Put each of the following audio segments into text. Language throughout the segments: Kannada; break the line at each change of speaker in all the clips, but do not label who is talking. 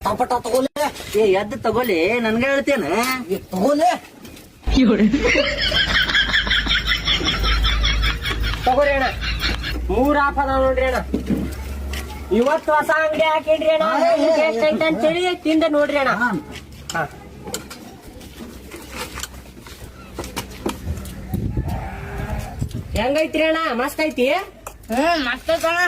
ಪಟಾಪಟ ತಗೋಲೆ.
ಎದ್ದು ತಗೋಲಿ, ನನ್ಗೆ ಹೇಳ್ತೇನೆ.
ತಗೋಲೆ
ತಗೋರಿ ಅಣ್ಣ. 3 ಆಫ್ ಅದಾವ ನೋಡ್ರಿ ಅಣ್ಣ. ಇವತ್ತು ಹೊಸ ಅಂಗಡಿ ಹಾಕಿಡ್ರಿ ಅಣ್ಣ. ಎಷ್ಟ್ ಐತೆ ಅಂತೇಳಿ ತಿಂದ ನೋಡ್ರಿ ಅಣ್ಣ. ಹೆಂಗೈತ್ರಿ ಅಣ್ಣ? ಮಸ್ತ್ ಐತಿ.
ಮಸ್ತ್ ಐತಣ್ಣ.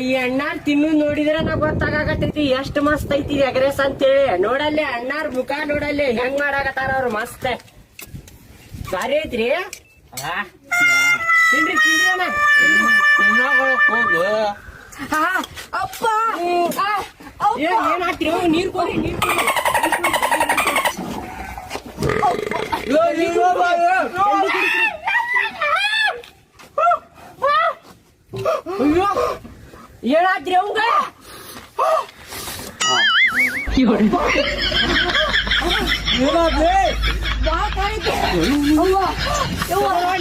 ಈ ಅಣ್ಣಾರ್ ತಿನ್ನೋದ್ ನೋಡಿದ್ರ ನಾ ಗೊತ್ತಾಗತೈತಿ ಎಷ್ಟ್ ಮಸ್ತ್ ಐತಿ ಎಗ್ರೆಸ್ ಅಂತೇಳಿ. ನೋಡಲ್ಲಿ ಅಣ್ಣಾರ್ ಮುಖ ನೋಡಲ್ಲಿ ಹೆಂಗ್ ಮಾಡಾಕತ್ತಾರ ಅವ್ರು. ಮಸ್ತ್ ಬಾರಿ ಐತ್ರಿ. ತಿನ್ರಿ ತಿನ್ರಿ ಅಣ್ಣ.
ಅಪ್ಪ
ಏನ್ ಹಾಕ್ತಿರಿ? ನೀರ್ ಕೊಡ್ರಿ, ನೀರ್ ಕೊಡ್ರಿ. ಅಯ್ಯೋ ಏನಾದ್ರಿ ಅವಂಗ?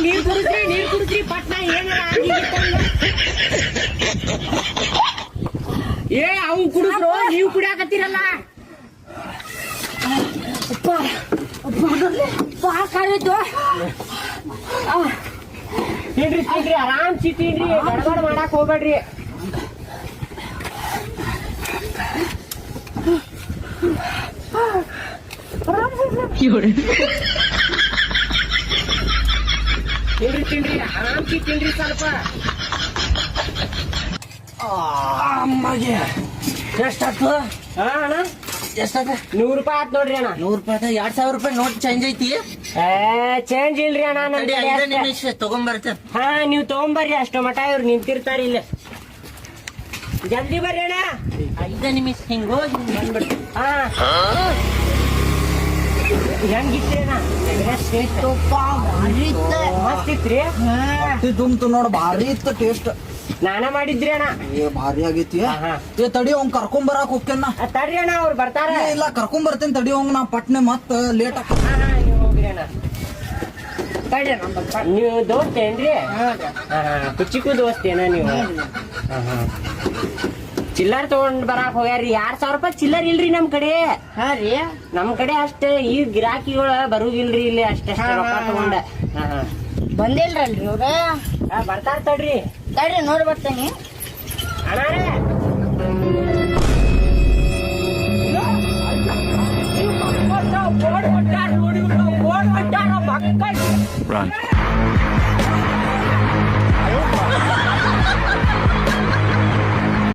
ನೀರ್ ಕುಡಿದ್ರಿ, ನೀರ್ ಕುಡಿದ್ರಿ ಪಟ್ನ. ಏನಾರ ಏ ಅವ್ನ್ ಕುಡಿದ್ರು, ನೀವ್ ಕುಡಿಯಾಕತ್ತೀರಲ್ಲ. ತಿನ್ರಿ ತಿನ್ರಿ, ಆರಾಮ್ ತಿನ್ರಿ, ಗಡಬಡ ಮಾಡಾಕ್ ಹೋಗ್ಬೇಡ್ರಿ. ತಿನ್ರಿ ತಿನ್ರಿ, ಆರಾಮ್ ತಿನ್ರಿ ಸ್ವಲ್ಪ.
ಅಮ್ಮಗೆ ಎಷ್ಟಾಯ್ತು?
ಅಣ್ಣ
ಎಷ್ಟಾಗ?
100 ರೂಪಾಯಿ ಆತ್ ನೋಡ್ರಿ ಅಣ್ಣ.
100 ರೂಪಾಯಿ 2000 ರೂಪಾಯಿ ನೋಟ್ ಚೇಂಜ್ ಐತಿ.
ಚೇಂಜ್ ಇಲ್ರಿ ಅಣ್ಣ.
ನಡಿ, 5 ನಿಮಿಷ ತಗೊಂಬರ್ತೇನೆ.
ಹಾ ನೀವ್ ತಗೊಂಬರ್ರಿ. ಅಷ್ಟು ಮಠ ಇವ್ರು ನಿಂತಿರ್ತಾರ ಇಲ್ಲಿ. ಜಲ್ದಿ ಬರ್ರಿ ಅಣ್ಣ.
5 ನಿಮಿಷ ಹಿಂಗ್ ಹೋಗಿ ಬಂದ್ಬಿಡ್ತೀನಿ.
ಹಾ ಹೆಂಗಿತ್ರಿ ಅಣ್ಣ? ಮಸ್ತ್ ಇತ್ರಿ.
ತುಂಬ್ತು ನೋಡ್, ಭಾರಿ ಇತ್ತು ಟೇಸ್ಟ್.
ನಾನ ಮಾಡಿದ್ರಿ ಅಣ್ಣ.
ಭಾರಿ ಆಗೈತಿ. ತಡಿ ಅವ್ನ್ ಕರ್ಕೊಂಡ್ ಬರಾಕ್ ಹೋಗ್ತೇನ.
ತಡ್ರಿ ಅಣ್ಣ, ಅವ್ರು ಬರ್ತಾರ.
ಇಲ್ಲ ಕರ್ಕೊಂಡ್ ಬರ್ತೇನೆ ತಡಿ ಅವ್ನ. ನಾ ಪಟ್ನೆ ಮತ್ ಲೇಟ್ ಆಗ.
ನೀವು ಹೋಗ್ರಿ ಅಣ್ಣ. ನೀವು ದೋಸ್ತ ಏನ್ರಿ? ಕುಚ್ಚಿಗೂ ದೋಸ್ತ ಏನ ನೀವು? ಚಿಲ್ಲರ್ ತಗೊಂಡ್ ಬರಾಕ್ ಹೋಗ್ಯಾರಿ. 2000 ರೂಪಾಯಿ ಚಿಲ್ಲರ್ ಇಲ್ರಿ ನಮ್ ಕಡೆ.
ಹಾ ರೀ,
ನಮ್ ಕಡೆ ಅಷ್ಟೇ. ಈ ಗಿರಾಕಿಗಳ ಬರುದಿಲ್ರಿ ಇಲ್ಲಿ ಅಷ್ಟೇ ರೊಕ್ಕ ತಗೊಂಡ.
ಬಂದಿಲ್ರಲ್ರಿ ಇವ್ರ?
ಬರ್ತಾರ ತಡ್ರಿ.
ತಡ್ರಿ ನೋಡಿ ಬರ್ತೇನೆ.